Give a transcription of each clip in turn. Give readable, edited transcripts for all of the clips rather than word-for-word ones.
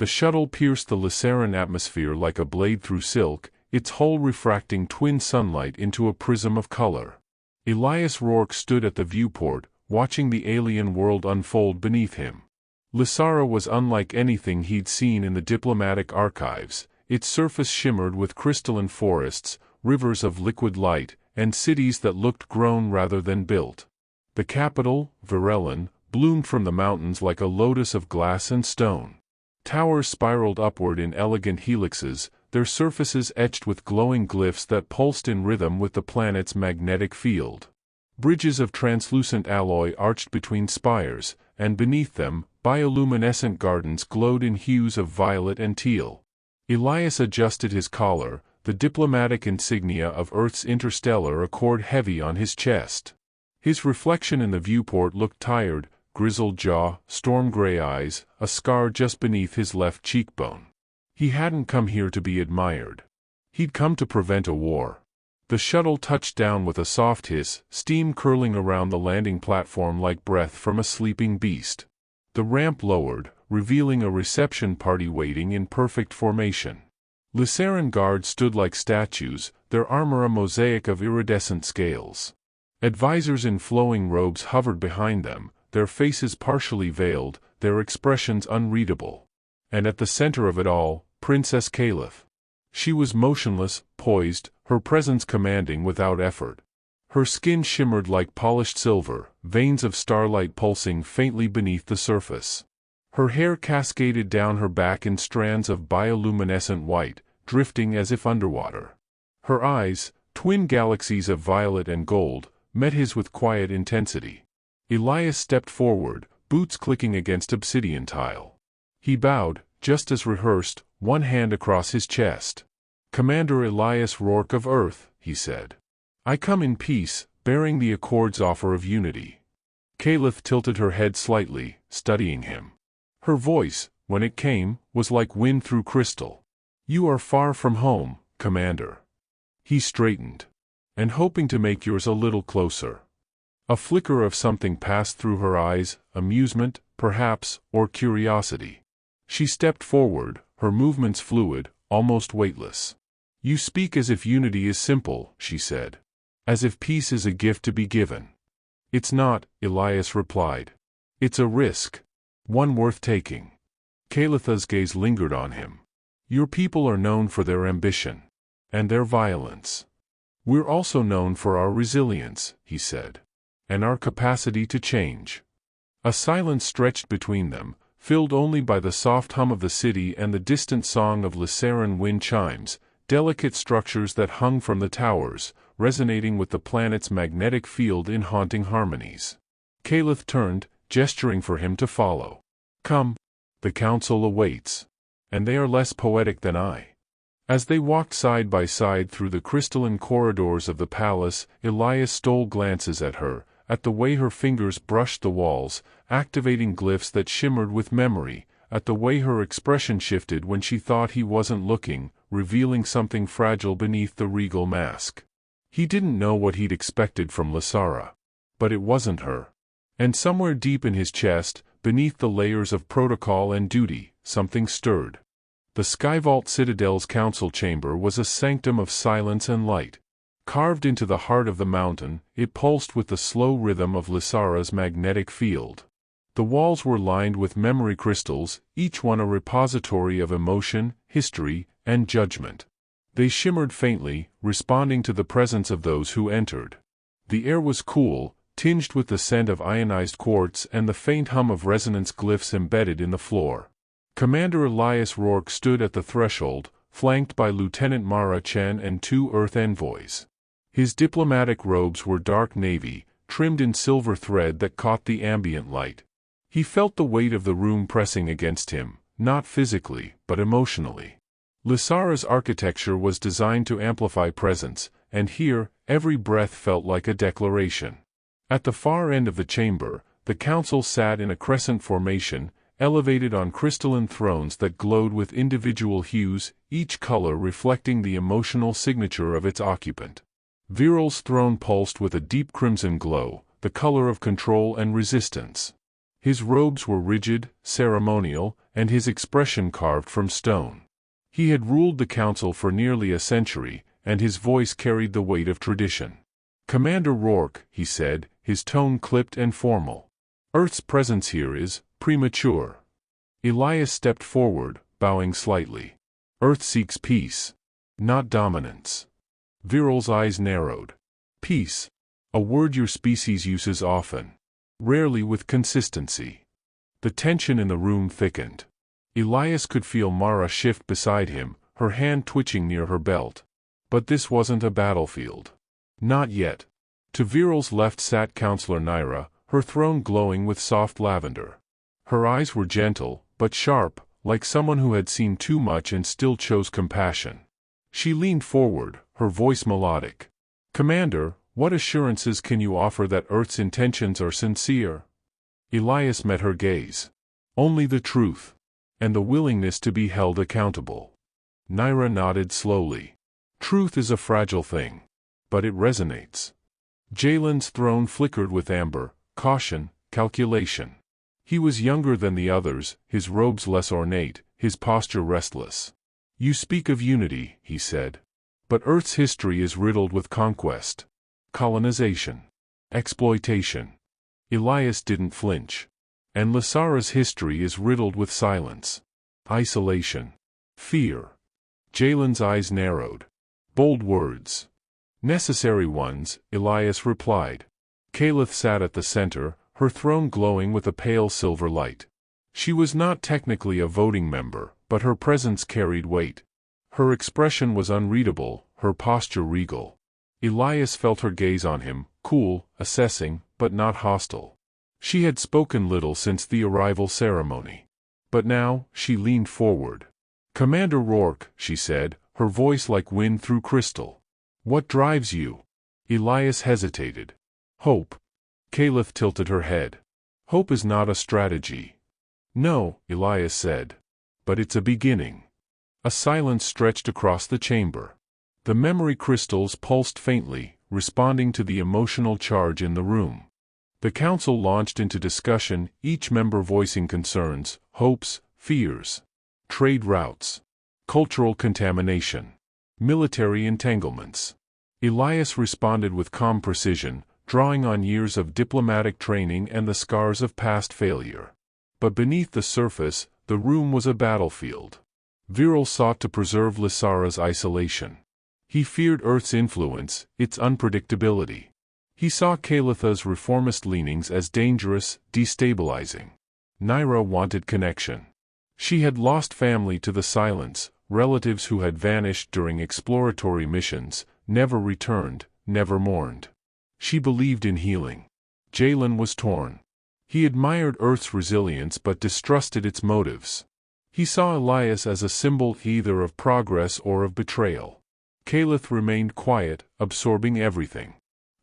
The shuttle pierced the Lysaran atmosphere like a blade through silk, its hull refracting twin sunlight into a prism of color. Elias Rourke stood at the viewport, watching the alien world unfold beneath him. Lysara was unlike anything he'd seen in the diplomatic archives. Its surface shimmered with crystalline forests, rivers of liquid light, and cities that looked grown rather than built. The capital, Verellin, bloomed from the mountains like a lotus of glass and stone. Towers spiraled upward in elegant helixes, their surfaces etched with glowing glyphs that pulsed in rhythm with the planet's magnetic field. Bridges of translucent alloy arched between spires, and beneath them, bioluminescent gardens glowed in hues of violet and teal. Elias adjusted his collar, the diplomatic insignia of Earth's interstellar accord heavy on his chest. His reflection in the viewport looked tired, grizzled jaw, storm-gray eyes, a scar just beneath his left cheekbone. He hadn't come here to be admired. He'd come to prevent a war. The shuttle touched down with a soft hiss, steam curling around the landing platform like breath from a sleeping beast. The ramp lowered, revealing a reception party waiting in perfect formation. Lysaran guards stood like statues, their armor a mosaic of iridescent scales. Advisors in flowing robes hovered behind them, their faces partially veiled, their expressions unreadable. And at the center of it all, Princess Kaelith. She was motionless, poised, her presence commanding without effort. Her skin shimmered like polished silver, veins of starlight pulsing faintly beneath the surface. Her hair cascaded down her back in strands of bioluminescent white, drifting as if underwater. Her eyes, twin galaxies of violet and gold, met his with quiet intensity. Elias stepped forward, boots clicking against obsidian tile. He bowed, just as rehearsed, one hand across his chest. "Commander Elias Rourke of Earth," he said. "I come in peace, bearing the Accord's offer of unity." Kaelith tilted her head slightly, studying him. Her voice, when it came, was like wind through crystal. "You are far from home, Commander." He straightened. "And hoping to make yours a little closer." A flicker of something passed through her eyes, amusement, perhaps, or curiosity. She stepped forward, her movements fluid, almost weightless. "You speak as if unity is simple," she said. "As if peace is a gift to be given." "It's not," Elias replied. "It's a risk. One worth taking." Kaelith's gaze lingered on him. "Your people are known for their ambition. And their violence. We're also known for our resilience," he said. "And our capacity to change." A silence stretched between them, filled only by the soft hum of the city and the distant song of Lysaran wind chimes, delicate structures that hung from the towers, resonating with the planet's magnetic field in haunting harmonies. Kaelith turned, gesturing for him to follow. "Come. The council awaits. And they are less poetic than I." As they walked side by side through the crystalline corridors of the palace, Elias stole glances at her, at the way her fingers brushed the walls, activating glyphs that shimmered with memory, at the way her expression shifted when she thought he wasn't looking, revealing something fragile beneath the regal mask. He didn't know what he'd expected from Lysara. But it wasn't her. And somewhere deep in his chest, beneath the layers of protocol and duty, something stirred. The Skyvault Citadel's council chamber was a sanctum of silence and light. Carved into the heart of the mountain, it pulsed with the slow rhythm of Lysara's magnetic field. The walls were lined with memory crystals, each one a repository of emotion, history, and judgment. They shimmered faintly, responding to the presence of those who entered. The air was cool, tinged with the scent of ionized quartz and the faint hum of resonance glyphs embedded in the floor. Commander Elias Rourke stood at the threshold, flanked by Lieutenant Mara Chen and 2 Earth envoys. His diplomatic robes were dark navy, trimmed in silver thread that caught the ambient light. He felt the weight of the room pressing against him, not physically, but emotionally. Lysara's architecture was designed to amplify presence, and here, every breath felt like a declaration. At the far end of the chamber, the council sat in a crescent formation, elevated on crystalline thrones that glowed with individual hues, each color reflecting the emotional signature of its occupant. Viral's throne pulsed with a deep crimson glow, the color of control and resistance. His robes were rigid, ceremonial, and his expression carved from stone. He had ruled the council for nearly a century, and his voice carried the weight of tradition. "Commander Rourke," he said, his tone clipped and formal. "Earth's presence here is premature." Elias stepped forward, bowing slightly. "Earth seeks peace, not dominance." Viral's eyes narrowed. "Peace. A word your species uses often. Rarely with consistency." The tension in the room thickened. Elias could feel Mara shift beside him, her hand twitching near her belt. But this wasn't a battlefield. Not yet. To Viral's left sat Counselor Nyra, her throne glowing with soft lavender. Her eyes were gentle, but sharp, like someone who had seen too much and still chose compassion. She leaned forward, her voice melodic. "Commander, what assurances can you offer that Earth's intentions are sincere?" Elias met her gaze. "Only the truth. And the willingness to be held accountable." Nyra nodded slowly. "Truth is a fragile thing. But it resonates." Jalen's throne flickered with amber, caution, calculation. He was younger than the others, his robes less ornate, his posture restless. "You speak of unity," he said. "But Earth's history is riddled with conquest. Colonization. Exploitation." Elias didn't flinch. "And Lysara's history is riddled with silence. Isolation. Fear." Jalen's eyes narrowed. "Bold words." "Necessary ones," Elias replied. Kaelith sat at the center, her throne glowing with a pale silver light. She was not technically a voting member, but her presence carried weight. Her expression was unreadable, her posture regal. Elias felt her gaze on him, cool, assessing, but not hostile. She had spoken little since the arrival ceremony. But now, she leaned forward. "Commander Rourke," she said, her voice like wind through crystal. "What drives you?" Elias hesitated. "Hope." Kaelith tilted her head. "Hope is not a strategy." "No," Elias said. "But it's a beginning." A silence stretched across the chamber. The memory crystals pulsed faintly, responding to the emotional charge in the room. The council launched into discussion, each member voicing concerns, hopes, fears. Trade routes. Cultural contamination. Military entanglements. Elias responded with calm precision, drawing on years of diplomatic training and the scars of past failure. But beneath the surface, the room was a battlefield. Viral sought to preserve Lysara's isolation. He feared Earth's influence, its unpredictability. He saw Kaelith's reformist leanings as dangerous, destabilizing. Nyra wanted connection. She had lost family to the silence, relatives who had vanished during exploratory missions, never returned, never mourned. She believed in healing. Jalen was torn. He admired Earth's resilience but distrusted its motives. He saw Elias as a symbol either of progress or of betrayal. Kaelith remained quiet, absorbing everything.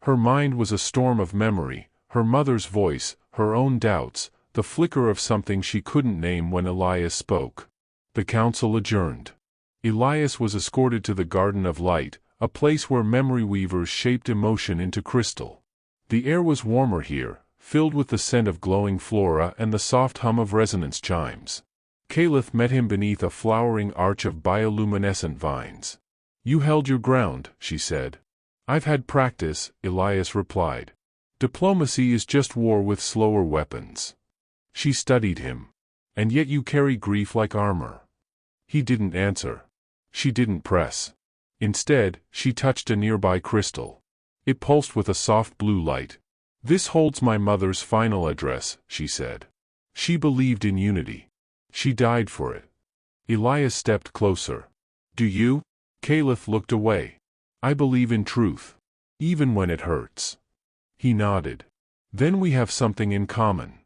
Her mind was a storm of memory, her mother's voice, her own doubts, the flicker of something she couldn't name when Elias spoke. The council adjourned. Elias was escorted to the Garden of Light, a place where memory weavers shaped emotion into crystal. The air was warmer here, filled with the scent of glowing flora and the soft hum of resonance chimes. Kaelith met him beneath a flowering arch of bioluminescent vines. "You held your ground," she said. "I've had practice," Elias replied. "Diplomacy is just war with slower weapons." She studied him. "And yet you carry grief like armor." He didn't answer. She didn't press. Instead, she touched a nearby crystal. It pulsed with a soft blue light. "This holds my mother's final address," she said. "She believed in unity. She died for it." Elias stepped closer. "Do you?" Kaelith looked away. "I believe in truth. Even when it hurts." He nodded. "Then we have something in common."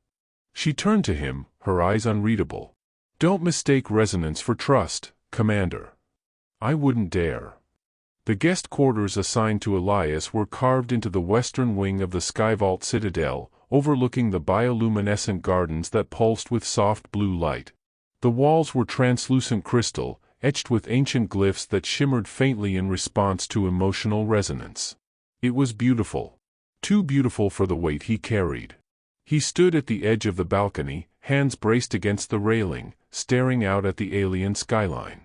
She turned to him, her eyes unreadable. "Don't mistake resonance for trust, Commander." "I wouldn't dare." The guest quarters assigned to Elias were carved into the western wing of the Skyvault Citadel, overlooking the bioluminescent gardens that pulsed with soft blue light. The walls were translucent crystal, etched with ancient glyphs that shimmered faintly in response to emotional resonance. It was beautiful. Too beautiful for the weight he carried. He stood at the edge of the balcony, hands braced against the railing, staring out at the alien skyline.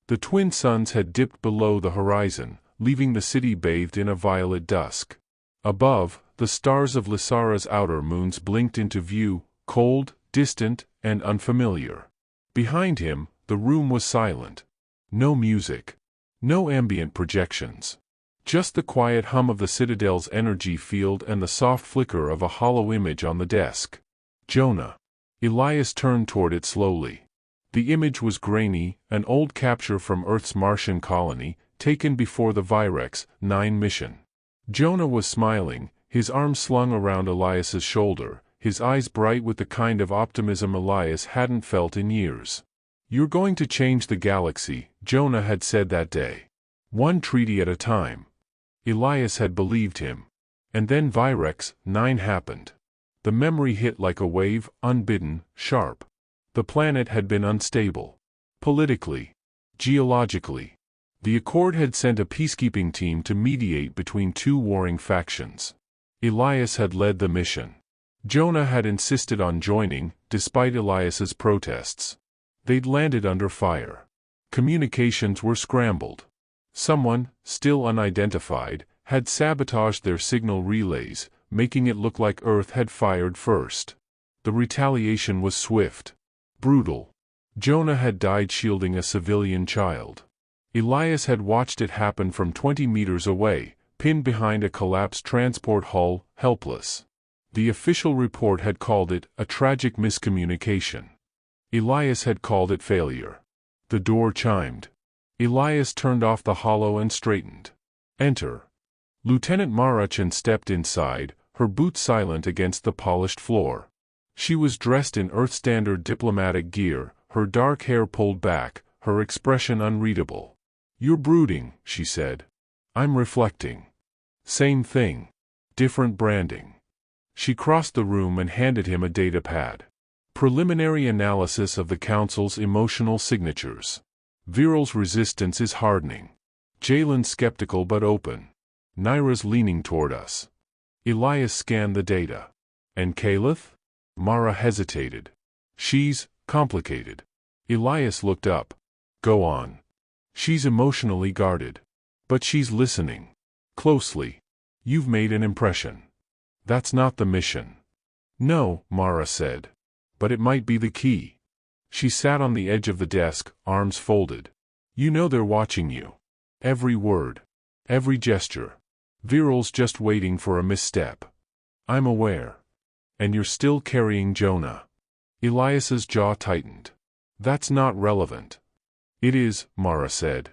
The twin suns had dipped below the horizon, leaving the city bathed in a violet dusk. Above, the stars of Lysara's outer moons blinked into view, cold, distant, and unfamiliar. Behind him, the room was silent. No music. No ambient projections. Just the quiet hum of the citadel's energy field and the soft flicker of a hollow image on the desk. Jonah. Elias turned toward it slowly. The image was grainy, an old capture from Earth's Martian colony, taken before the Virex 9 mission. Jonah was smiling, his arm slung around Elias's shoulder, his eyes bright with the kind of optimism Elias hadn't felt in years. "You're going to change the galaxy," Jonah had said that day. "One treaty at a time." Elias had believed him. And then Virex 9 happened. The memory hit like a wave, unbidden, sharp. The planet had been unstable. Politically. Geologically. The Accord had sent a peacekeeping team to mediate between two warring factions. Elias had led the mission. Jonah had insisted on joining, despite Elias's protests. They'd landed under fire. Communications were scrambled. Someone, still unidentified, had sabotaged their signal relays, making it look like Earth had fired first. The retaliation was swift. Brutal. Jonah had died shielding a civilian child. Elias had watched it happen from 20 meters away, pinned behind a collapsed transport hull, helpless. The official report had called it a tragic miscommunication. Elias had called it failure. The door chimed. Elias turned off the holo and straightened. "Enter." Lieutenant Marachan stepped inside, her boots silent against the polished floor. She was dressed in Earth-standard diplomatic gear, her dark hair pulled back, her expression unreadable. "You're brooding," she said. "I'm reflecting." Same thing. Different branding. She crossed the room and handed him a data pad. Preliminary analysis of the Council's emotional signatures. Viral's resistance is hardening. Jalen's skeptical but open. Naira's leaning toward us. Elias scanned the data. "And Kaelith?" Mara hesitated. "She's complicated." Elias looked up. "Go on." "She's emotionally guarded. But she's listening. Closely. You've made an impression." "That's not the mission." "No," Mara said. "But it might be the key." She sat on the edge of the desk, arms folded. "You know they're watching you. Every word. Every gesture. Viral's just waiting for a misstep." "I'm aware." "And you're still carrying Jonah." Elias's jaw tightened. "That's not relevant." "It is," Mara said.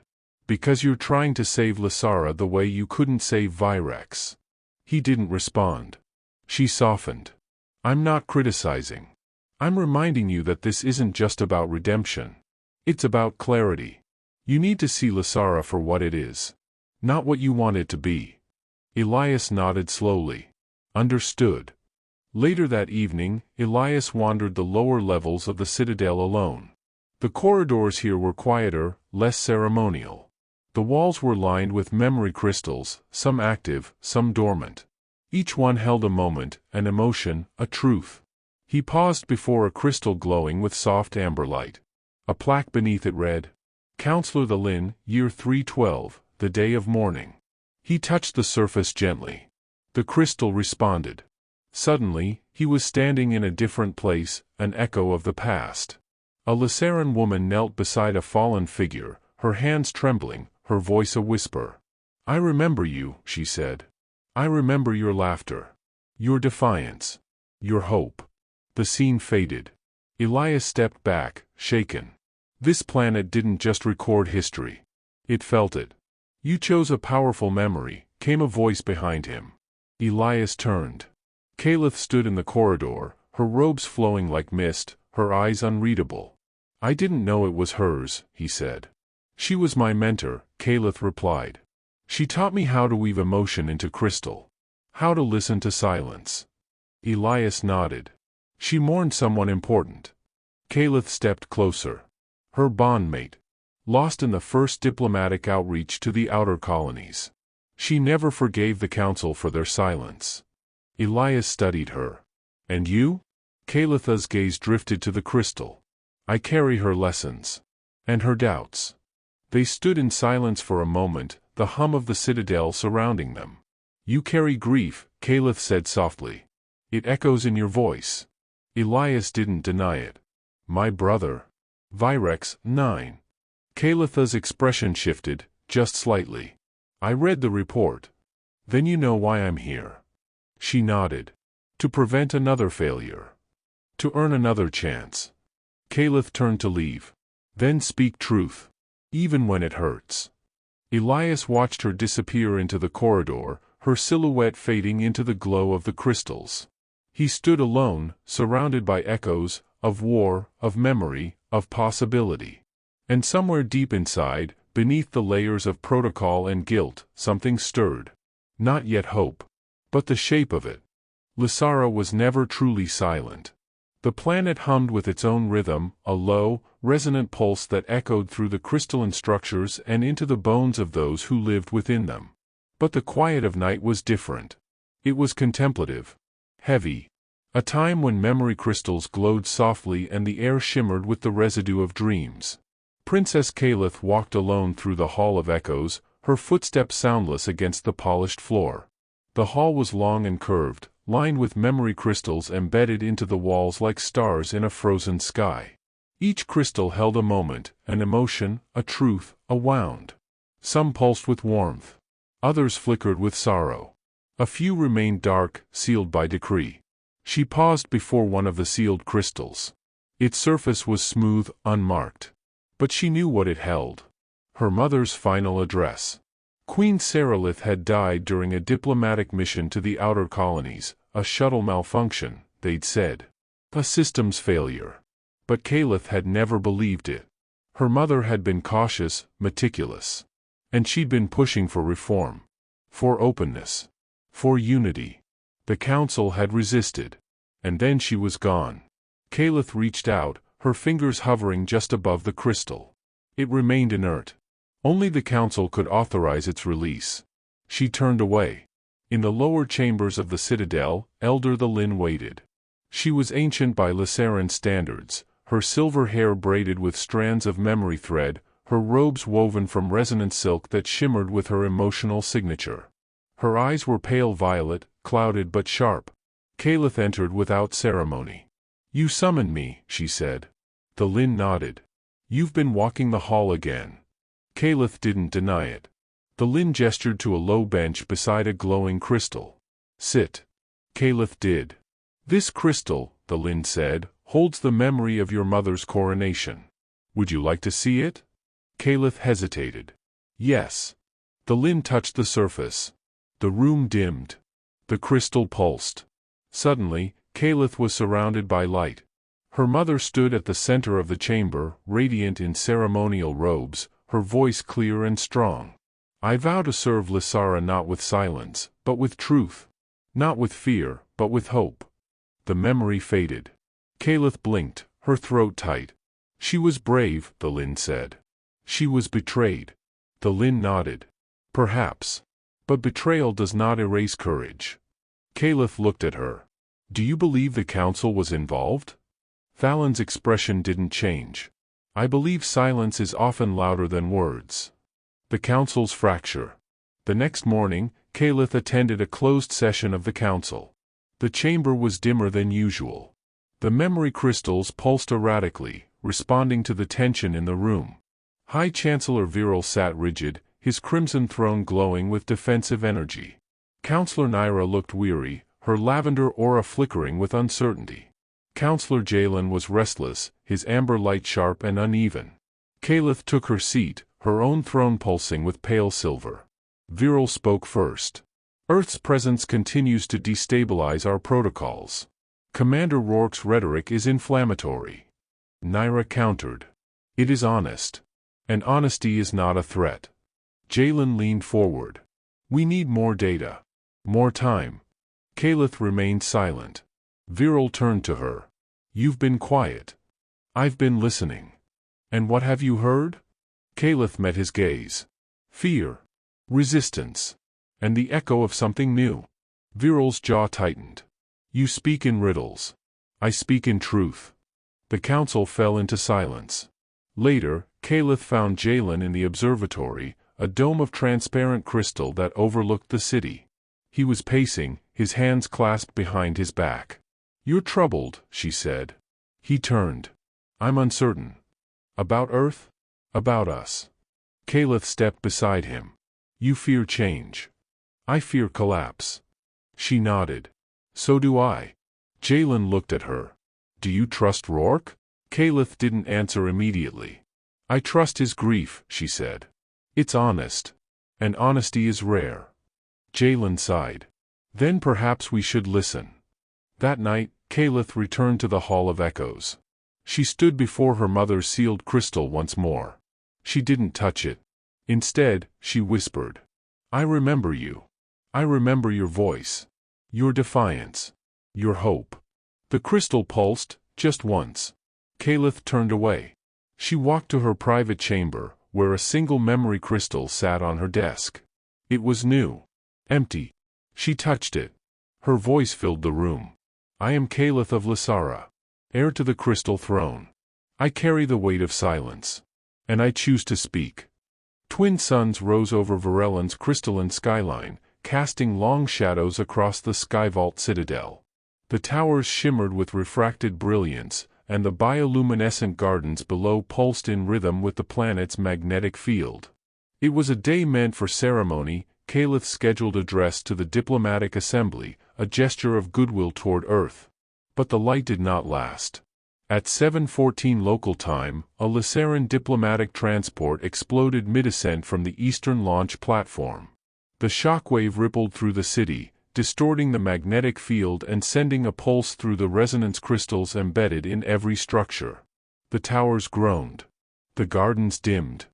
"Because you're trying to save Lysara the way you couldn't save Virex." He didn't respond. She softened. "I'm not criticizing. I'm reminding you that this isn't just about redemption. It's about clarity. You need to see Lysara for what it is. Not what you want it to be." Elias nodded slowly. Understood. Later that evening, Elias wandered the lower levels of the Citadel alone. The corridors here were quieter, less ceremonial. The walls were lined with memory crystals, some active, some dormant. Each one held a moment, an emotion, a truth. He paused before a crystal glowing with soft amber light. A plaque beneath it read, "Counselor the Lin, Year 312, the Day of Mourning." He touched the surface gently. The crystal responded. Suddenly, he was standing in a different place, an echo of the past. A Lysaran woman knelt beside a fallen figure, her hands trembling, her voice a whisper. "I remember you," she said. "I remember your laughter. Your defiance. Your hope." The scene faded. Elias stepped back, shaken. This planet didn't just record history. It felt it. "You chose a powerful memory," came a voice behind him. Elias turned. Kaelith stood in the corridor, her robes flowing like mist, her eyes unreadable. "I didn't know it was hers," he said. "She was my mentor," Kaelith replied. "She taught me how to weave emotion into crystal. How to listen to silence." Elias nodded. "She mourned someone important." Kaelith stepped closer. Her bondmate. Lost in the first diplomatic outreach to the outer colonies. She never forgave the Council for their silence. Elias studied her. "And you?" Kaelith's gaze drifted to the crystal. I carry her lessons. And her doubts. They stood in silence for a moment, the hum of the citadel surrounding them. You carry grief, Kaelith said softly. It echoes in your voice. Elias didn't deny it. My brother. Virex, 9. Kaelith's expression shifted, just slightly. I read the report. Then you know why I'm here. She nodded. To prevent another failure. To earn another chance. Kaelith turned to leave. Then speak truth. Even when it hurts. Elias watched her disappear into the corridor, her silhouette fading into the glow of the crystals. He stood alone, surrounded by echoes, of war, of memory, of possibility. And somewhere deep inside, beneath the layers of protocol and guilt, something stirred. Not yet hope. But the shape of it. Lysara was never truly silent. The planet hummed with its own rhythm, a low, resonant pulse that echoed through the crystalline structures and into the bones of those who lived within them. But the quiet of night was different. It was contemplative. Heavy. A time when memory crystals glowed softly and the air shimmered with the residue of dreams. Princess Kaelith walked alone through the Hall of Echoes, her footsteps soundless against the polished floor. The hall was long and curved, lined with memory crystals embedded into the walls like stars in a frozen sky. Each crystal held a moment, an emotion, a truth, a wound. Some pulsed with warmth. Others flickered with sorrow. A few remained dark, sealed by decree. She paused before one of the sealed crystals. Its surface was smooth, unmarked. But she knew what it held. Her mother's final address. Queen Kaelith had died during a diplomatic mission to the outer colonies, a shuttle malfunction, they'd said. A systems failure. But Kaelith had never believed it. Her mother had been cautious, meticulous. And she'd been pushing for reform. For openness. For unity. The council had resisted. And then she was gone. Kaelith reached out, her fingers hovering just above the crystal. It remained inert. Only the council could authorize its release. She turned away. In the lower chambers of the citadel, Elder the Lin waited. She was ancient by Lysaran standards, her silver hair braided with strands of memory thread, her robes woven from resonant silk that shimmered with her emotional signature. Her eyes were pale violet, clouded but sharp. Kaelith entered without ceremony. You summoned me, she said. The Lin nodded. You've been walking the hall again. Kaelith didn't deny it. The Lin gestured to a low bench beside a glowing crystal. Sit. Kaelith did. This crystal, the Lin said, holds the memory of your mother's coronation. Would you like to see it? Kaelith hesitated. Yes. The Lin touched the surface. The room dimmed. The crystal pulsed. Suddenly, Kaelith was surrounded by light. Her mother stood at the center of the chamber, radiant in ceremonial robes, her voice clear and strong. I vow to serve Lysara not with silence, but with truth. Not with fear, but with hope. The memory faded. Kaelith blinked, her throat tight. She was brave, the Lin said. She was betrayed. The Lin nodded. Perhaps. But betrayal does not erase courage. Kaelith looked at her. Do you believe the council was involved? Thalin's expression didn't change. I believe silence is often louder than words. The council's fracture. The next morning, Kaelith attended a closed session of the council. The chamber was dimmer than usual. The memory crystals pulsed erratically, responding to the tension in the room. High Chancellor Viral sat rigid, his crimson throne glowing with defensive energy. Councillor Nyra looked weary, her lavender aura flickering with uncertainty. Councillor Jalen was restless, his amber light sharp and uneven. Kaelith took her seat, her own throne pulsing with pale silver. Viral spoke first. Earth's presence continues to destabilize our protocols. Commander Rourke's rhetoric is inflammatory. Nyra countered. It is honest. And honesty is not a threat. Jalen leaned forward. We need more data. More time. Kaelith remained silent. Viral turned to her. You've been quiet. I've been listening. And what have you heard? Kaelith met his gaze. Fear. Resistance. And the echo of something new. Viral's jaw tightened. You speak in riddles. I speak in truth. The council fell into silence. Later, Kaelith found Jalen in the observatory, a dome of transparent crystal that overlooked the city. He was pacing, his hands clasped behind his back. "You're troubled," she said. He turned. "I'm uncertain." "About Earth?" "About us." Kaelith stepped beside him. "You fear change. I fear collapse." She nodded. "So do I." Jalen looked at her. "Do you trust Rourke?" Kaelith didn't answer immediately. "I trust his grief," she said. "It's honest. And honesty is rare." Jalen sighed. "Then perhaps we should listen." That night, Kaelith returned to the Hall of Echoes. She stood before her mother's sealed crystal once more. She didn't touch it. Instead, she whispered, "I remember you. I remember your voice. Your defiance. Your hope." The crystal pulsed, just once. Kaelith turned away. She walked to her private chamber, where a single memory crystal sat on her desk. It was new. Empty. She touched it. Her voice filled the room. "I am Kaelith of Lysara, heir to the crystal throne. I carry the weight of silence. And I choose to speak." Twin suns rose over Varellan's crystalline skyline, casting long shadows across the skyvault citadel. The towers shimmered with refracted brilliance, and the bioluminescent gardens below pulsed in rhythm with the planet's magnetic field. It was a day meant for ceremony. Kaelith's scheduled address to the diplomatic assembly, a gesture of goodwill toward Earth. But the light did not last. At 7:14 local time, a Lysaran diplomatic transport exploded mid-ascent from the eastern launch platform. The shockwave rippled through the city, distorting the magnetic field and sending a pulse through the resonance crystals embedded in every structure. The towers groaned. The gardens dimmed.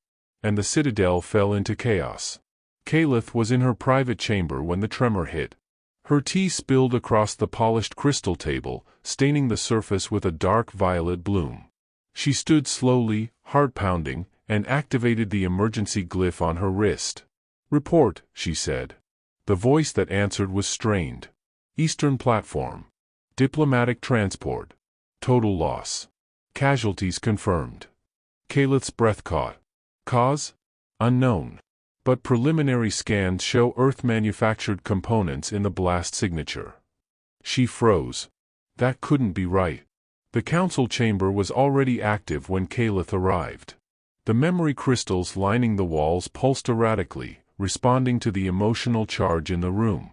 And the citadel fell into chaos. Kaelith was in her private chamber when the tremor hit. Her tea spilled across the polished crystal table, staining the surface with a dark violet bloom. She stood slowly, heart pounding, and activated the emergency glyph on her wrist. "Report," she said. The voice that answered was strained. "Eastern platform. Diplomatic transport. Total loss. Casualties confirmed." Kaelith's breath caught. "Cause? Unknown. But preliminary scans show Earth-manufactured components in the blast signature." She froze. That couldn't be right. The council chamber was already active when Kaelith arrived. The memory crystals lining the walls pulsed erratically, responding to the emotional charge in the room.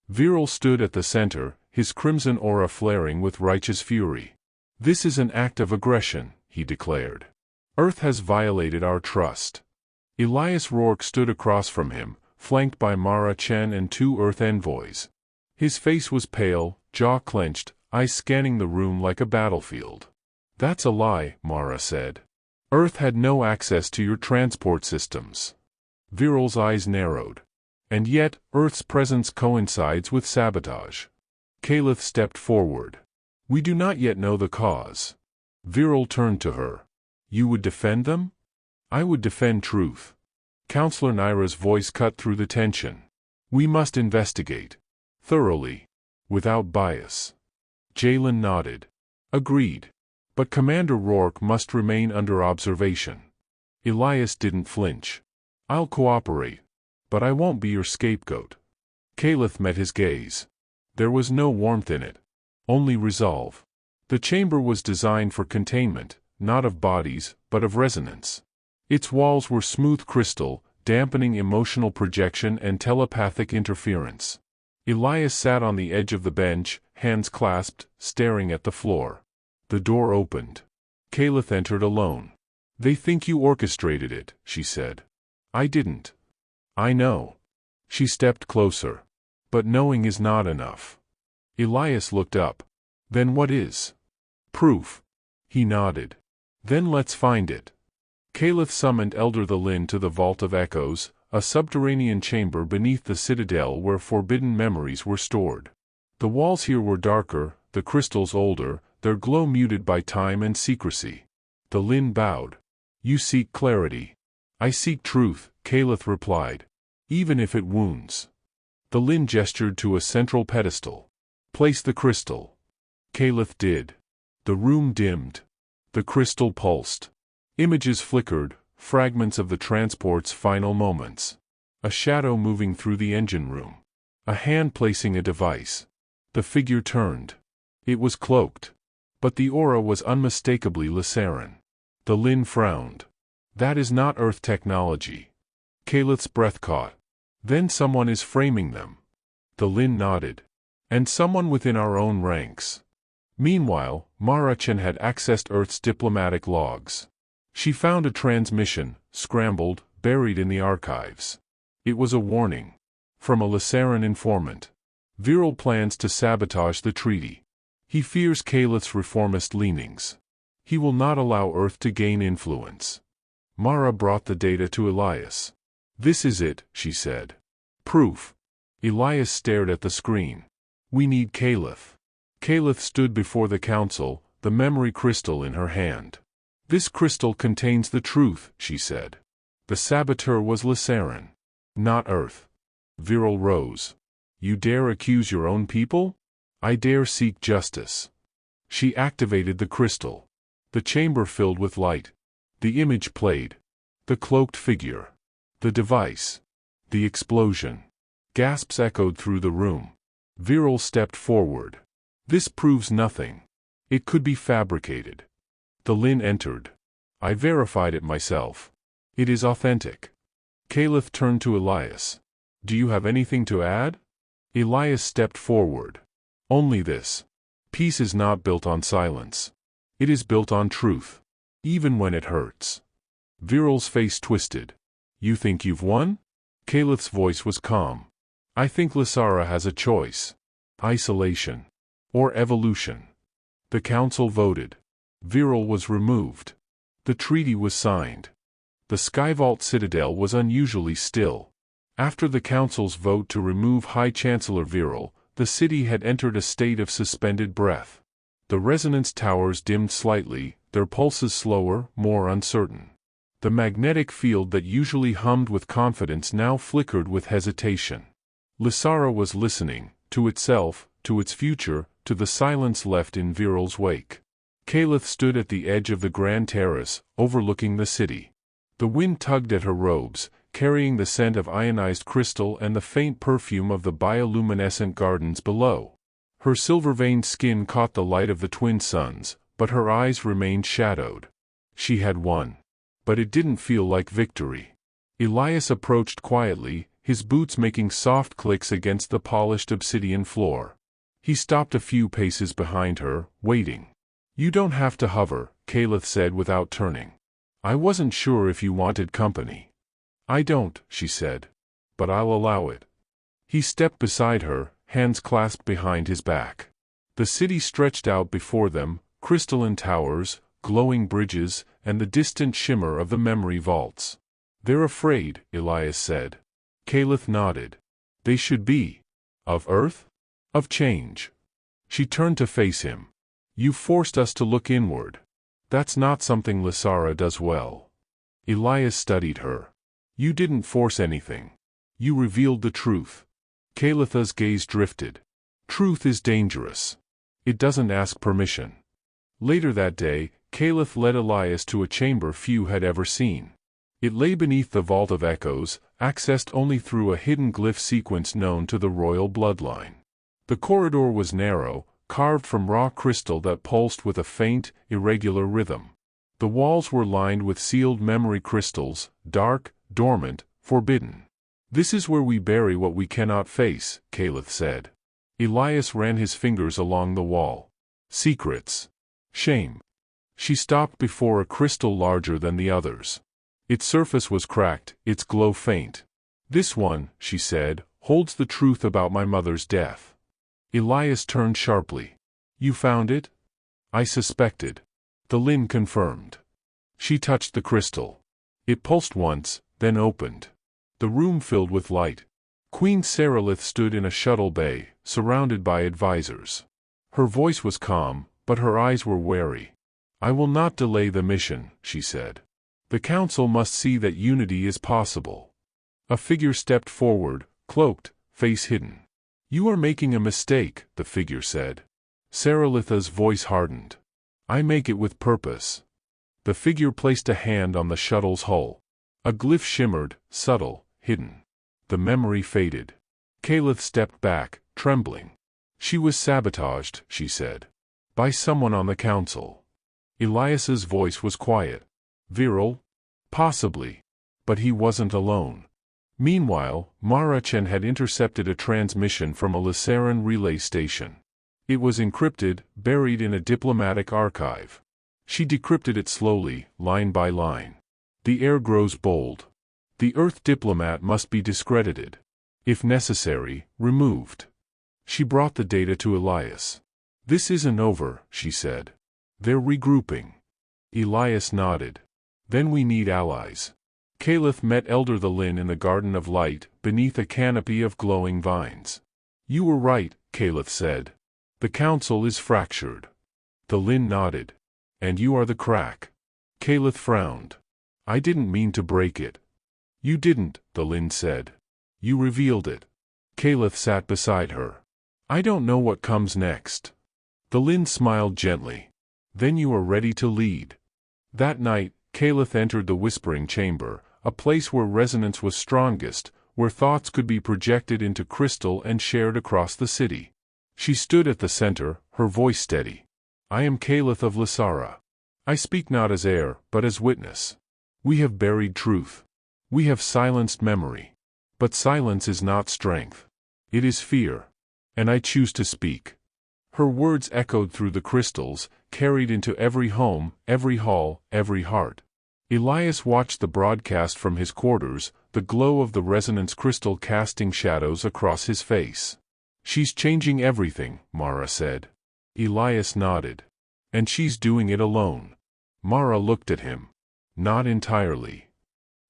Viral stood at the center, his crimson aura flaring with righteous fury. "This is an act of aggression," he declared. "Earth has violated our trust." Elias Rourke stood across from him, flanked by Mara Chen and two Earth envoys. His face was pale, jaw clenched, eyes scanning the room like a battlefield. "That's a lie," Mara said. "Earth had no access to your transport systems." Viral's eyes narrowed. "And yet, Earth's presence coincides with sabotage." Kaelith stepped forward. "We do not yet know the cause." Viral turned to her. "You would defend them?" "I would defend truth." Counselor Naira's voice cut through the tension. "We must investigate. Thoroughly. Without bias." Jalen nodded. "Agreed. But Commander Rourke must remain under observation." Elias didn't flinch. "I'll cooperate. But I won't be your scapegoat." Kaelith met his gaze. There was no warmth in it. Only resolve. The chamber was designed for containment, not of bodies, but of resonance. Its walls were smooth crystal, dampening emotional projection and telepathic interference. Elias sat on the edge of the bench, hands clasped, staring at the floor. The door opened. Kaelith entered alone. "They think you orchestrated it," she said. "I didn't." "I know." She stepped closer. "But knowing is not enough." Elias looked up. "Then what is?" "Proof." He nodded. "Then let's find it." Kaelith summoned Elder Thelin to the Vault of Echoes, a subterranean chamber beneath the citadel where forbidden memories were stored. The walls here were darker, the crystals older, their glow muted by time and secrecy. Thelin bowed. "You seek clarity." "I seek truth," Kaelith replied. "Even if it wounds." Thelin gestured to a central pedestal. "Place the crystal." Kaelith did. The room dimmed. The crystal pulsed. Images flickered, fragments of the transport's final moments. A shadow moving through the engine room. A hand placing a device. The figure turned. It was cloaked. But the aura was unmistakably Lysaran. The Lin frowned. That is not Earth technology. Kaelith's breath caught. Then someone is framing them. The Lin nodded. And someone within our own ranks. Meanwhile, Mara Chen had accessed Earth's diplomatic logs. She found a transmission, scrambled, buried in the archives. It was a warning. From a Lysaran informant. Viral plans to sabotage the treaty. He fears Kaelith's reformist leanings. He will not allow Earth to gain influence. Mara brought the data to Elias. This is it, she said. Proof. Elias stared at the screen. We need Kaelith. Kaelith stood before the council, the memory crystal in her hand. This crystal contains the truth, she said. The saboteur was Lysaran. Not Earth. Viral rose. You dare accuse your own people? I dare seek justice. She activated the crystal. The chamber filled with light. The image played. The cloaked figure. The device. The explosion. Gasps echoed through the room. Viral stepped forward. This proves nothing. It could be fabricated. The Lin entered. I verified it myself. It is authentic. Kaelith turned to Elias. Do you have anything to add? Elias stepped forward. Only this. Peace is not built on silence. It is built on truth. Even when it hurts. Viral's face twisted. You think you've won? Kaelith's voice was calm. I think Lysara has a choice. Isolation. Or evolution. The council voted. Viral was removed. The treaty was signed. The Skyvault Citadel was unusually still. After the council's vote to remove High Chancellor Viral, the city had entered a state of suspended breath. The resonance towers dimmed slightly, their pulses slower, more uncertain. The magnetic field that usually hummed with confidence now flickered with hesitation. Lysara was listening, to itself, to its future, to the silence left in Viral's wake. Kaelith stood at the edge of the grand terrace, overlooking the city. The wind tugged at her robes, carrying the scent of ionized crystal and the faint perfume of the bioluminescent gardens below. Her silver-veined skin caught the light of the twin suns, but her eyes remained shadowed. She had won. But it didn't feel like victory. Elias approached quietly, his boots making soft clicks against the polished obsidian floor. He stopped a few paces behind her, waiting. You don't have to hover, Kaelith said without turning. I wasn't sure if you wanted company. I don't, she said. But I'll allow it. He stepped beside her, hands clasped behind his back. The city stretched out before them, crystalline towers, glowing bridges, and the distant shimmer of the memory vaults. They're afraid, Elias said. Kaelith nodded. They should be. Of Earth? Of change. She turned to face him. You forced us to look inward. That's not something Lysara does well. Elias studied her. You didn't force anything. You revealed the truth. Kaelith's gaze drifted. Truth is dangerous. It doesn't ask permission. Later that day, Kaelith led Elias to a chamber few had ever seen. It lay beneath the Vault of Echoes, accessed only through a hidden glyph sequence known to the royal bloodline. The corridor was narrow, carved from raw crystal that pulsed with a faint, irregular rhythm. The walls were lined with sealed memory crystals, dark, dormant, forbidden. This is where we bury what we cannot face, Kaelith said. Elias ran his fingers along the wall. Secrets. Shame. She stopped before a crystal larger than the others. Its surface was cracked, its glow faint. This one, she said, holds the truth about my mother's death. Elias turned sharply. You found it? I suspected. The Lin confirmed. She touched the crystal. It pulsed once, then opened. The room filled with light. Queen Kaelith stood in a shuttle bay, surrounded by advisors. Her voice was calm, but her eyes were wary. I will not delay the mission, she said. The council must see that unity is possible. A figure stepped forward, cloaked, face hidden. You are making a mistake, the figure said. Kaelith's voice hardened. I make it with purpose. The figure placed a hand on the shuttle's hull. A glyph shimmered, subtle, hidden. The memory faded. Kaelith stepped back, trembling. She was sabotaged, she said. By someone on the council. Elias's voice was quiet. Viral? Possibly. But he wasn't alone. Meanwhile, Mara-Chen had intercepted a transmission from a Lysaran relay station. It was encrypted, buried in a diplomatic archive. She decrypted it slowly, line by line. The air grows bold. The Earth diplomat must be discredited. If necessary, removed. She brought the data to Elias. This isn't over, she said. They're regrouping. Elias nodded. Then we need allies. Kaelith met Elder the Lin in the Garden of Light, beneath a canopy of glowing vines. You were right, Kaelith said. The council is fractured. The Lin nodded. And you are the crack. Kaelith frowned. I didn't mean to break it. You didn't, the Lin said. You revealed it. Kaelith sat beside her. I don't know what comes next. The Lin smiled gently. Then you are ready to lead. That night, Kaelith entered the Whispering Chamber, a place where resonance was strongest, where thoughts could be projected into crystal and shared across the city. She stood at the center, her voice steady. I am Kaelith of Lysara. I speak not as heir, but as witness. We have buried truth. We have silenced memory. But silence is not strength. It is fear. And I choose to speak. Her words echoed through the crystals, carried into every home, every hall, every heart. Elias watched the broadcast from his quarters, the glow of the resonance crystal casting shadows across his face. She's changing everything, Mara said. Elias nodded. And she's doing it alone. Mara looked at him. Not entirely.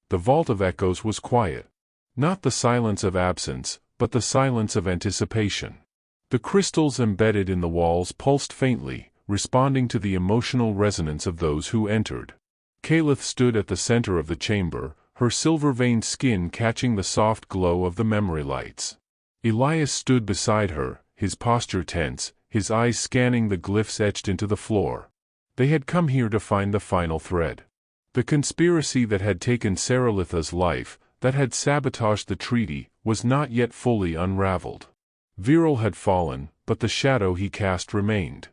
The vault of echoes was quiet. Not the silence of absence, but the silence of anticipation. The crystals embedded in the walls pulsed faintly, responding to the emotional resonance of those who entered. Kaelith stood at the center of the chamber, her silver-veined skin catching the soft glow of the memory lights. Elias stood beside her, his posture tense, his eyes scanning the glyphs etched into the floor. They had come here to find the final thread. The conspiracy that had taken Saralitha's life, that had sabotaged the treaty, was not yet fully unraveled. Viral had fallen, but the shadow he cast remained.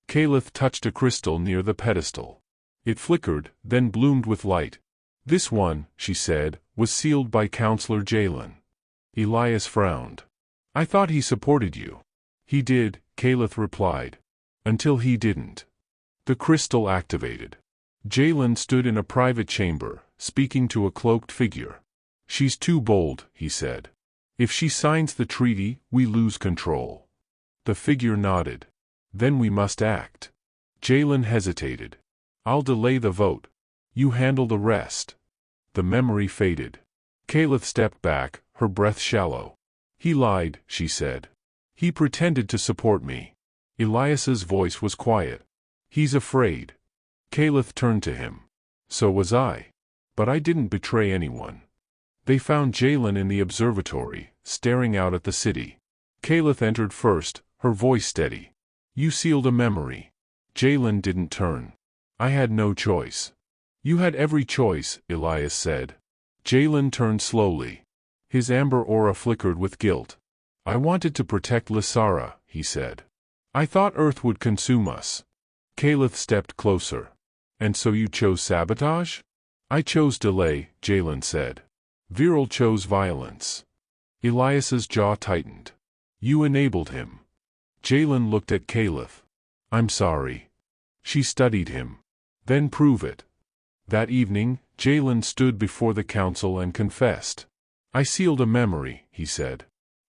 Kaelith touched a crystal near the pedestal. It flickered, then bloomed with light. This one, she said, was sealed by Counselor Jalen. Elias frowned. I thought he supported you. He did, Kaelith replied. Until he didn't. The crystal activated. Jalen stood in a private chamber, speaking to a cloaked figure. She's too bold, he said. If she signs the treaty, we lose control. The figure nodded. Then we must act. Jalen hesitated. I'll delay the vote. You handle the rest. The memory faded. Kaelith stepped back, her breath shallow. He lied, she said. He pretended to support me. Elias's voice was quiet. He's afraid. Kaelith turned to him. So was I. But I didn't betray anyone. They found Jalen in the observatory, staring out at the city. Kaelith entered first, her voice steady. You sealed a memory. Jalen didn't turn. I had no choice. You had every choice, Elias said. Jalen turned slowly. His amber aura flickered with guilt. I wanted to protect Lysara, he said. I thought Earth would consume us. Kaelith stepped closer. And so you chose sabotage? I chose delay, Jalen said. Viral chose violence. Elias's jaw tightened. You enabled him. Jalen looked at Kaelith. I'm sorry. She studied him. Then prove it. That evening, Jalen stood before the council and confessed. I sealed a memory, he said.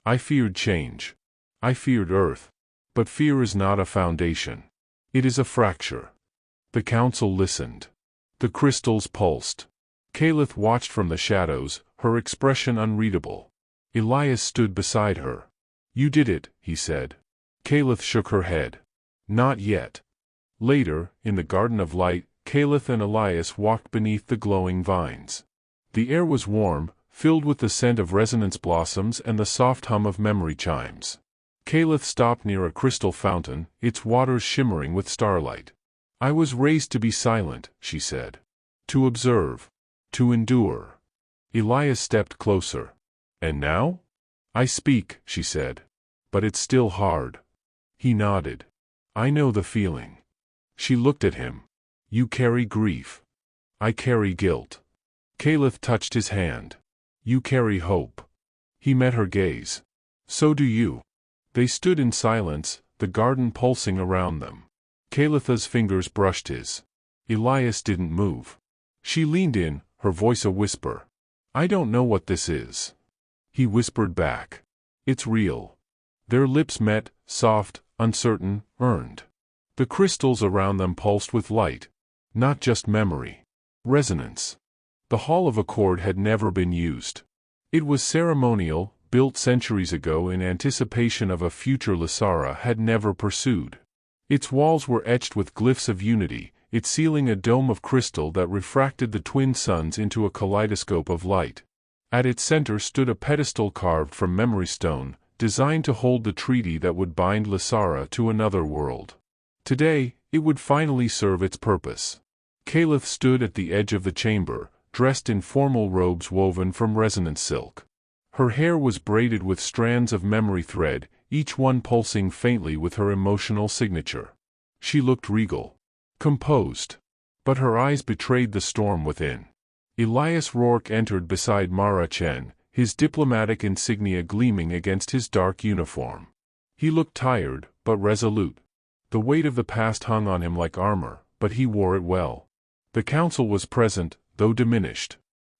I feared change. I feared Earth. But fear is not a foundation. It is a fracture. The council listened. The crystals pulsed. Kaelith watched from the shadows, her expression unreadable. Elias stood beside her. You did it, he said. Kaelith shook her head. Not yet. Later, in the Garden of Light, Kaelith and Elias walked beneath the glowing vines. The air was warm, filled with the scent of resonance blossoms and the soft hum of memory chimes. Kaelith stopped near a crystal fountain, its waters shimmering with starlight. I was raised to be silent, she said. To observe. To endure. Elias stepped closer. And now? I speak, she said. But it's still hard. He nodded. I know the feeling. She looked at him. You carry grief. I carry guilt. Kaelith touched his hand. You carry hope. He met her gaze. So do you. They stood in silence, the garden pulsing around them. Kaelith's fingers brushed his. Elias didn't move. She leaned in, her voice a whisper. I don't know what this is. He whispered back. It's real. Their lips met, soft, uncertain, earned. The crystals around them pulsed with light. Not just memory. Resonance. The Hall of Accord had never been used. It was ceremonial, built centuries ago in anticipation of a future Lysara had never pursued. Its walls were etched with glyphs of unity, its ceiling a dome of crystal that refracted the twin suns into a kaleidoscope of light. At its center stood a pedestal carved from memory stone, designed to hold the treaty that would bind Lysara to another world. Today, it would finally serve its purpose. Kaelith stood at the edge of the chamber, dressed in formal robes woven from resonant silk. Her hair was braided with strands of memory thread, each one pulsing faintly with her emotional signature. She looked regal. Composed. But her eyes betrayed the storm within. Elias Rourke entered beside Mara Chen, his diplomatic insignia gleaming against his dark uniform. He looked tired, but resolute. The weight of the past hung on him like armor, but he wore it well. The council was present, though diminished.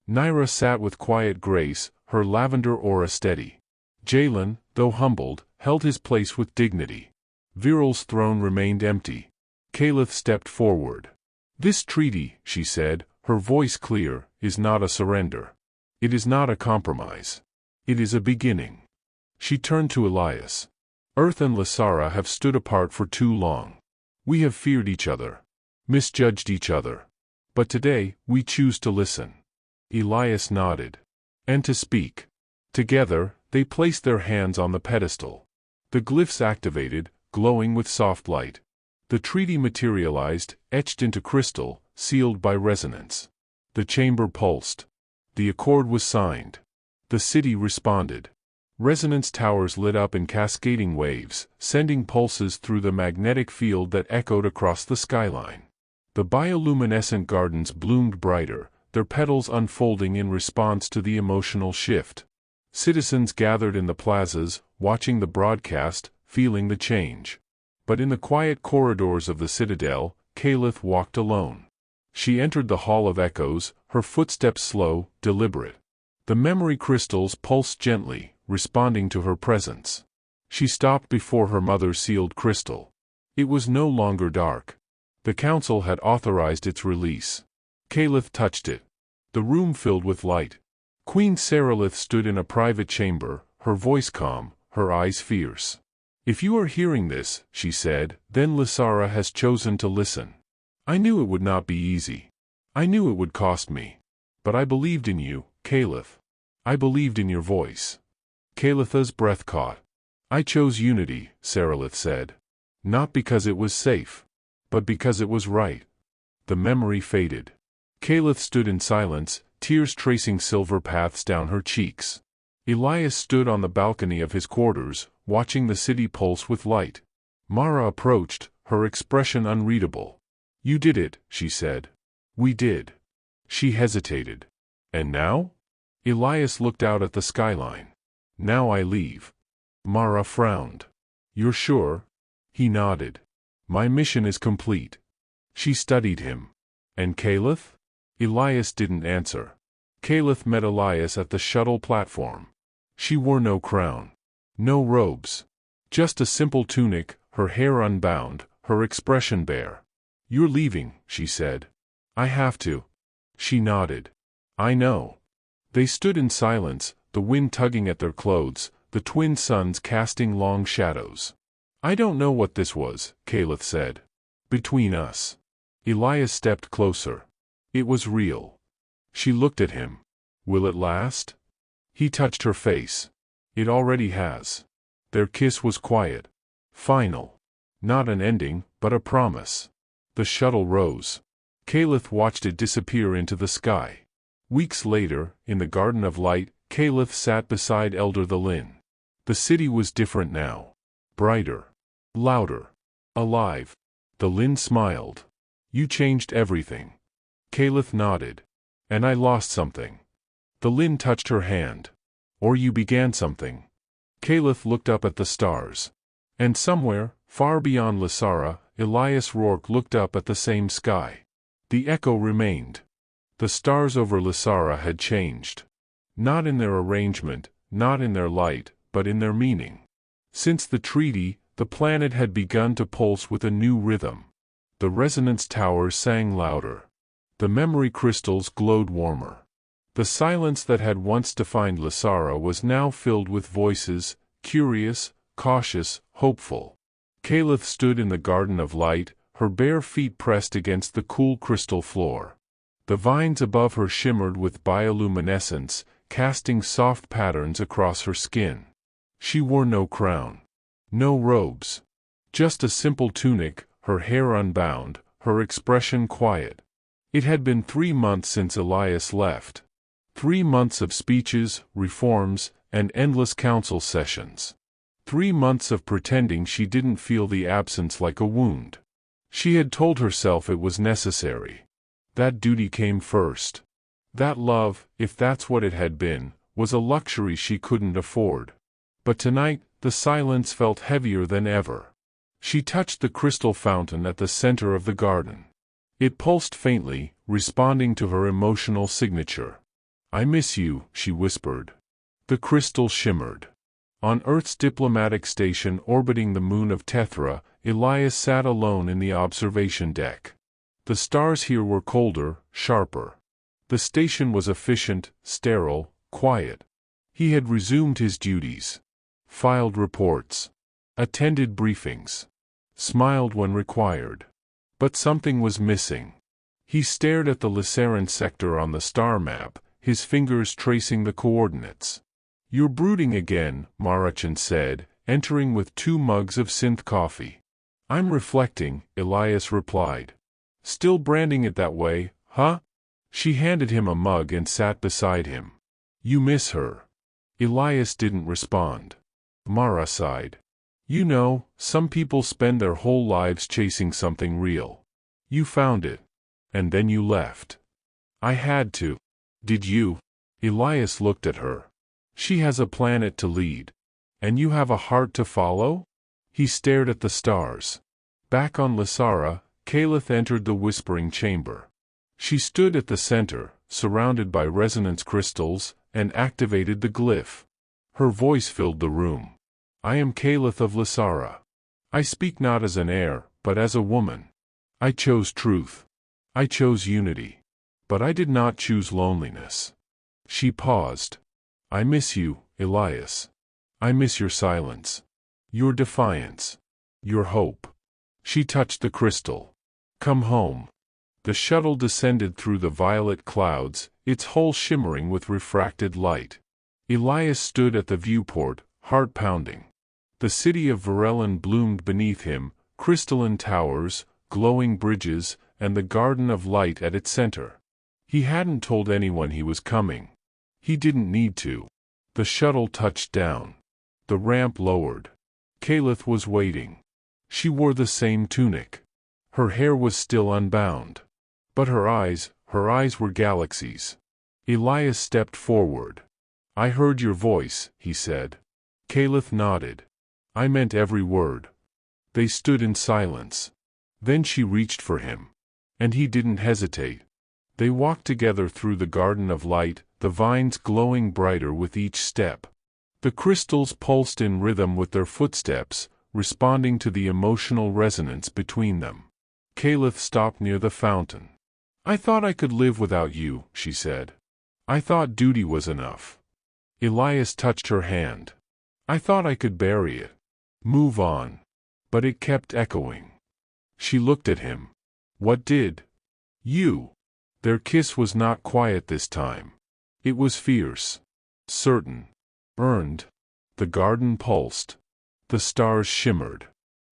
Nyra sat with quiet grace, her lavender aura steady. Jalen, though humbled, held his place with dignity. Viral's throne remained empty. Kaelith stepped forward. This treaty, she said, her voice clear, is not a surrender. It is not a compromise. It is a beginning. She turned to Elias. Earth and Lysara have stood apart for too long. We have feared each other. Misjudged each other. But today, we choose to listen. Elias nodded. And to speak. Together, they placed their hands on the pedestal. The glyphs activated, glowing with soft light. The treaty materialized, etched into crystal, sealed by resonance. The chamber pulsed. The accord was signed. The city responded. Resonance towers lit up in cascading waves, sending pulses through the magnetic field that echoed across the skyline. The bioluminescent gardens bloomed brighter, their petals unfolding in response to the emotional shift. Citizens gathered in the plazas, watching the broadcast, feeling the change. But in the quiet corridors of the citadel, Kaelith walked alone. She entered the Hall of Echoes, her footsteps slow, deliberate. The memory crystals pulsed gently, responding to her presence. She stopped before her mother's sealed crystal. It was no longer dark. The council had authorized its release. Kaelith touched it. The room filled with light. Queen Kaelith stood in a private chamber, her voice calm, her eyes fierce. If you are hearing this, she said, then Lysara has chosen to listen. I knew it would not be easy. I knew it would cost me. But I believed in you, Kaelith. I believed in your voice. Kaelith's breath caught. I chose unity, Kaelith said. Not because it was safe. But because it was right. The memory faded. Kaelith stood in silence, tears tracing silver paths down her cheeks. Elias stood on the balcony of his quarters, watching the city pulse with light. Mara approached, her expression unreadable. You did it, she said. We did. She hesitated. And now? Elias looked out at the skyline. Now I leave. Mara frowned. You're sure? He nodded. My mission is complete. She studied him. And Kaelith? Elias didn't answer. Kaelith met Elias at the shuttle platform. She wore no crown. No robes. Just a simple tunic, her hair unbound, her expression bare. You're leaving, she said. I have to. She nodded. I know. They stood in silence, the wind tugging at their clothes, the twin suns casting long shadows. I don't know what this was, Kaelith said. Between us. Elias stepped closer. It was real. She looked at him. Will it last? He touched her face. It already has. Their kiss was quiet. Final. Not an ending, but a promise. The shuttle rose. Kaelith watched it disappear into the sky. Weeks later, in the Garden of Light, Kaelith sat beside Elder the Lin. The city was different now. Brighter. Louder. Alive. The Lin smiled. You changed everything. Kaelith nodded. And I lost something. The Lin touched her hand. Or you began something. Kaelith looked up at the stars. And somewhere, far beyond Lysara, Elias Rourke looked up at the same sky. The echo remained. The stars over Lysara had changed. Not in their arrangement, not in their light, but in their meaning. Since the treaty, the planet had begun to pulse with a new rhythm. The resonance towers sang louder. The memory crystals glowed warmer. The silence that had once defined Lysara was now filled with voices, curious, cautious, hopeful. Kaelith stood in the Garden of Light, her bare feet pressed against the cool crystal floor. The vines above her shimmered with bioluminescence, casting soft patterns across her skin. She wore no crown. No robes. Just a simple tunic, her hair unbound, her expression quiet. It had been 3 months since Elias left. 3 months of speeches, reforms, and endless council sessions. 3 months of pretending she didn't feel the absence like a wound. She had told herself it was necessary. That duty came first. That love, if that's what it had been, was a luxury she couldn't afford. But tonight, the silence felt heavier than ever. She touched the crystal fountain at the center of the garden. It pulsed faintly, responding to her emotional signature. I miss you, she whispered. The crystal shimmered. On Earth's diplomatic station orbiting the moon of Tethra, Elias sat alone in the observation deck. The stars here were colder, sharper. The station was efficient, sterile, quiet. He had resumed his duties. Filed reports. Attended briefings. Smiled when required. But something was missing. He stared at the Lysaran sector on the star map, his fingers tracing the coordinates. You're brooding again, Marachan said, entering with 2 mugs of synth coffee. I'm reflecting, Elias replied. Still branding it that way, huh? She handed him a mug and sat beside him. You miss her. Elias didn't respond. Mara sighed. You know, some people spend their whole lives chasing something real. You found it. And then you left. I had to. Did you? Elias looked at her. She has a planet to lead. And you have a heart to follow? He stared at the stars. Back on Lysara, Kaelith entered the whispering chamber. She stood at the center, surrounded by resonance crystals, and activated the glyph. Her voice filled the room. I am Kaelith of Lysara. I speak not as an heir, but as a woman. I chose truth. I chose unity. But I did not choose loneliness. She paused. I miss you, Elias. I miss your silence. Your defiance. Your hope. She touched the crystal. Come home. The shuttle descended through the violet clouds, its hull shimmering with refracted light. Elias stood at the viewport, heart pounding. The city of Varellan bloomed beneath him, crystalline towers, glowing bridges, and the Garden of Light at its center. He hadn't told anyone he was coming. He didn't need to. The shuttle touched down. The ramp lowered. Kaelith was waiting. She wore the same tunic. Her hair was still unbound. But her eyes were galaxies. Elias stepped forward. I heard your voice, he said. Kaelith nodded. I meant every word. They stood in silence. Then she reached for him. And he didn't hesitate. They walked together through the Garden of Light, the vines glowing brighter with each step. The crystals pulsed in rhythm with their footsteps, responding to the emotional resonance between them. Kaelith stopped near the fountain. I thought I could live without you, she said. I thought duty was enough. Elias touched her hand. I thought I could bury it. Move on. But it kept echoing. She looked at him. What did? You. Their kiss was not quiet this time. It was fierce. Certain. Earned. The garden pulsed. The stars shimmered.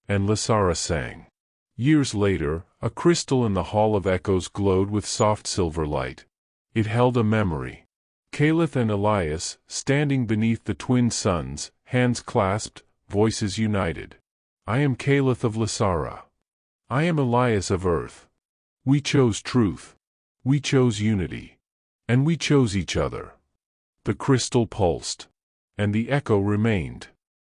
And Lysara sang. Years later, a crystal in the Hall of Echoes glowed with soft silver light. It held a memory. Kaelith and Elias, standing beneath the twin suns, hands clasped, voices united. I am Kaelith of Lysara. I am Elias of Earth. We chose truth. We chose unity. And we chose each other. The crystal pulsed. And the echo remained.